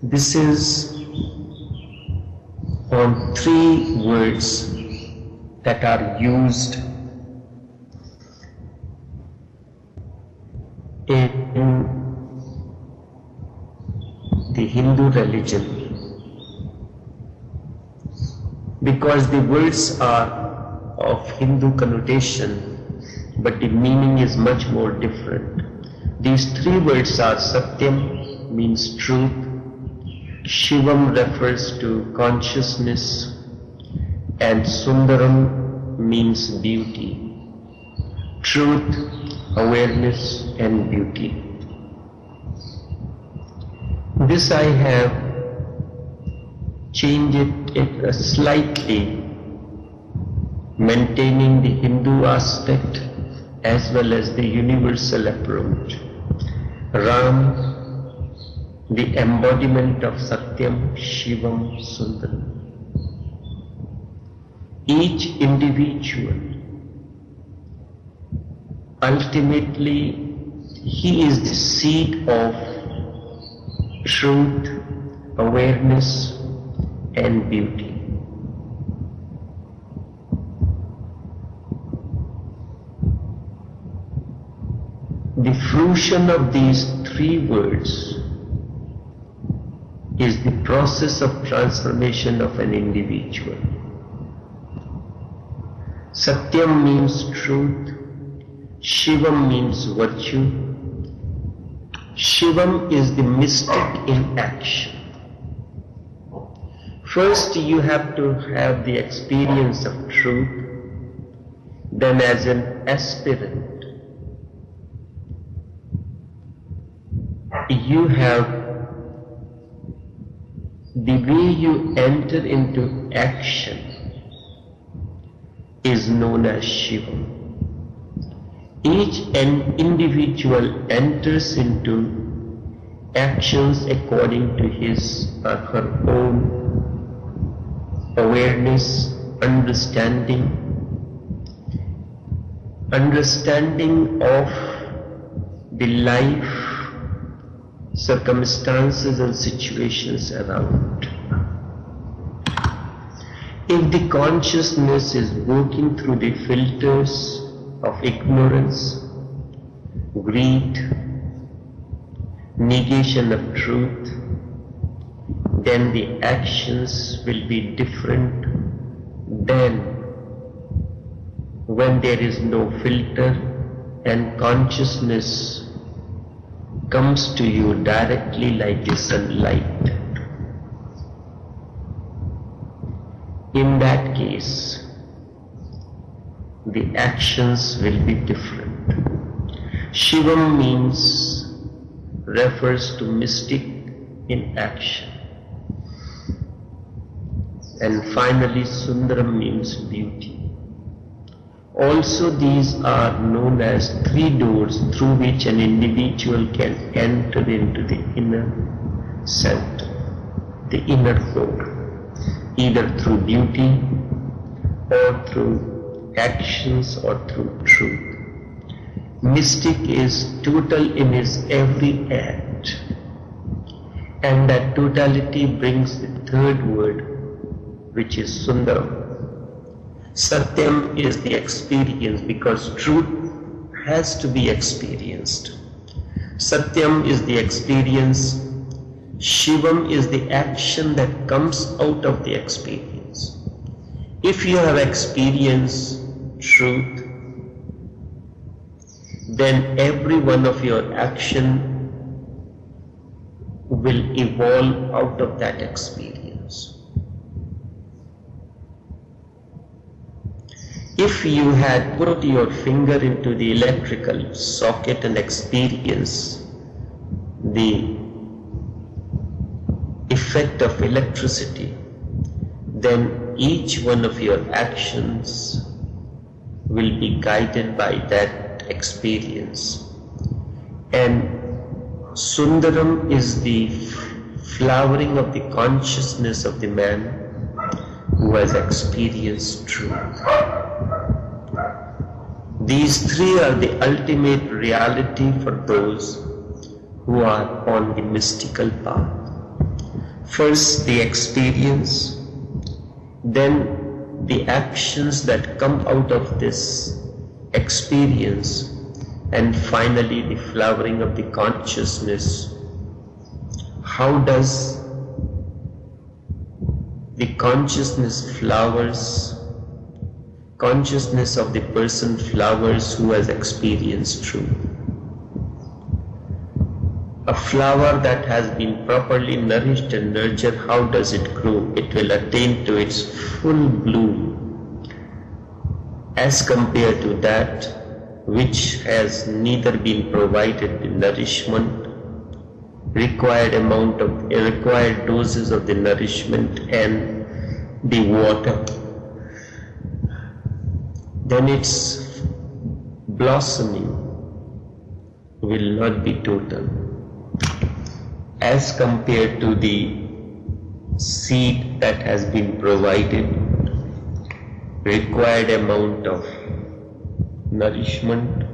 This is on three words that are used in the Hindu religion, because the words are of Hindu connotation, but the meaning is much more different. These three words are: Satyam means truth, Shivam refers to consciousness, and Sundaram means beauty. Truth, awareness and beauty. This I have changed it slightly, maintaining the Hindu aspect as well as the universal approach. Ram, the embodiment of Satyam, Shivam, Sundram. Each individual, ultimately, he is the seed of truth, awareness and beauty. The fruition of these three words is the process of transformation of an individual. Satyam means truth, Shivam means virtue. Shivam is the mystic in action. First you have to have the experience of truth, then as an aspirant you have the way you enter into action is known as Shivam. Each individual enters into actions according to his or her own awareness, understanding of the life, circumstances and situations around. If the consciousness is working through the filters of ignorance, greed, negation of truth, then the actions will be different than when there is no filter and consciousness comes to you directly like the sunlight. In that case, the actions will be different. Shivam refers to mystic in action. And finally, Sundram means beauty. Also, these are known as three doors through which an individual can enter into the inner center, the inner core, either through beauty or through actions or through truth. Mystic is total in his every act, and that totality brings the third word, which is Sundram. Satyam is the experience, because truth has to be experienced. Satyam is the experience. Shivam is the action that comes out of the experience. If you have experienced truth, then every one of your action will evolve out of that experience. If you had put your finger into the electrical socket and experienced the effect of electricity, then each one of your actions will be guided by that experience. And Sundaram is the flowering of the consciousness of the man who has experienced truth. These three are the ultimate reality for those who are on the mystical path. First the experience, then the actions that come out of this experience, and finally the flowering of the consciousness. How does the consciousness flowers? Consciousness of the person flowers who has experienced truth. A flower that has been properly nourished and nurtured, how does it grow? It will attain to its full bloom, as compared to that which has neither been provided the nourishment, required doses of the nourishment and the water. Then its blossoming will not be total, as compared to the seed that has been provided, required amount of nourishment,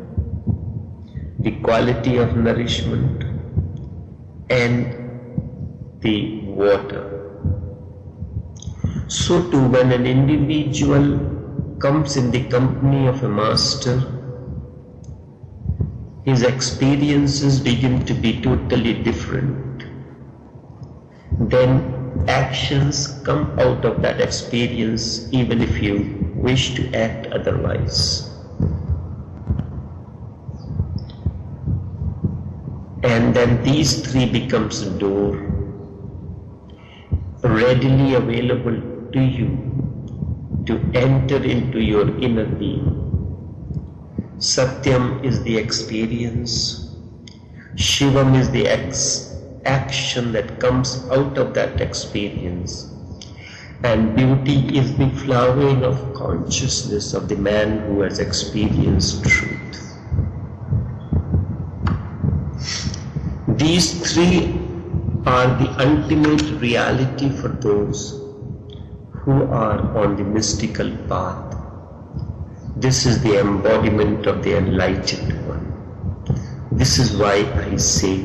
the quality of nourishment, and the water. So too, when an individual comes in the company of a master, his experiences begin to be totally different. Then actions come out of that experience, even if you wish to act otherwise. And then these three becomes a door readily available to you to enter into your inner being. Satyam is the experience, Shivam is the action that comes out of that experience, and beauty is the flowering of consciousness of the man who has experienced truth. These three are the ultimate reality for those who are on the mystical path. This is the embodiment of the enlightened one. This is why I say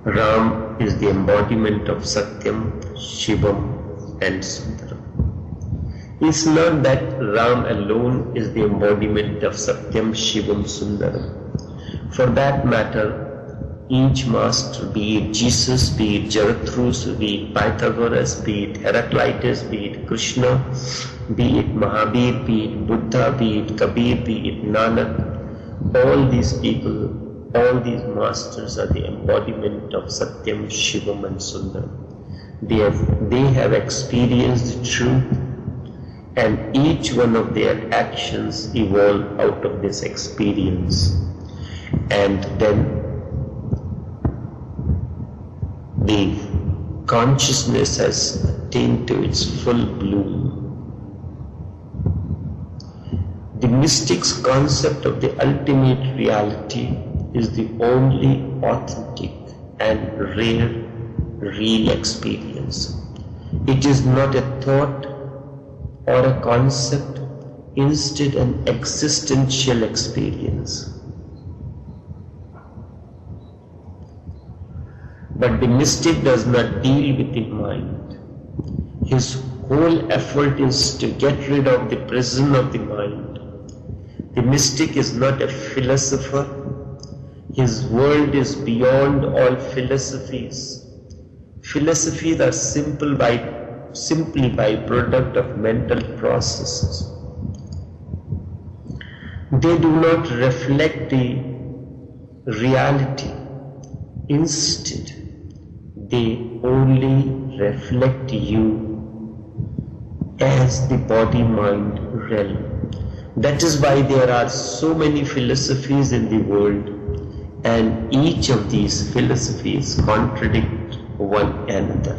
Ram is the embodiment of Satyam, Shivam and Sundram. It's not that Ram alone is the embodiment of Satyam, Shivam, Sundaram. For that matter, each master, be it Jesus, be it Zarathustra, be it Pythagoras, be it Heraclitus, be it Krishna, be it Mahavir, be it Buddha, be it Kabir, be it Nanak, all these people, all these masters are the embodiment of Satyam, Shivam and Sundram. They have experienced the truth, and each one of their actions evolve out of this experience. And then the consciousness has attained to its full bloom. The mystic's concept of the ultimate reality is the only authentic and rare real experience. It is not a thought or a concept, instead an existential experience. But the mystic does not deal with the mind. His whole effort is to get rid of the prison of the mind. The mystic is not a philosopher. His world is beyond all philosophies. Philosophies are simply by product of mental processes. They do not reflect the reality. Instead, they only reflect you as the body-mind realm. That is why there are so many philosophies in the world, and each of these philosophies contradict one another.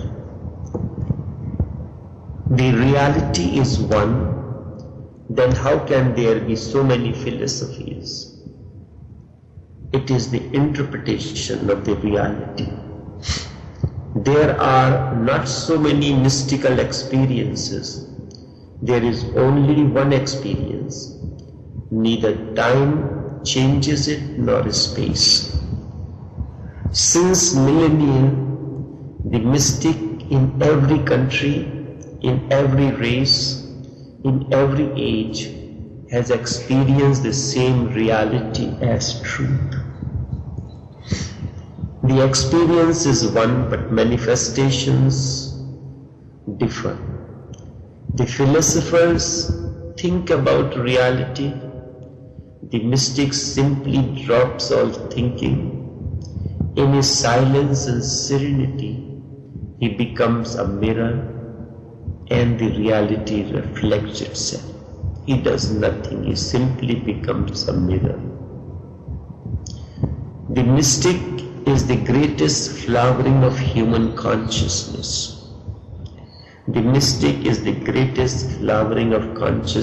The reality is one, then how can there be so many philosophies? It is the interpretation of the reality. There are not so many mystical experiences. There is only one experience. Neither time changes it nor space. Since millennia, the mystic in every country, in every race, in every age, has experienced the same reality as truth. The experience is one, but manifestations differ. The philosophers think about reality. The mystic simply drops all thinking. In his silence and serenity, he becomes a mirror, and the reality reflects itself. He does nothing, he simply becomes a mirror. The mystic is the greatest flowering of human consciousness. The mystic is the greatest flowering of consciousness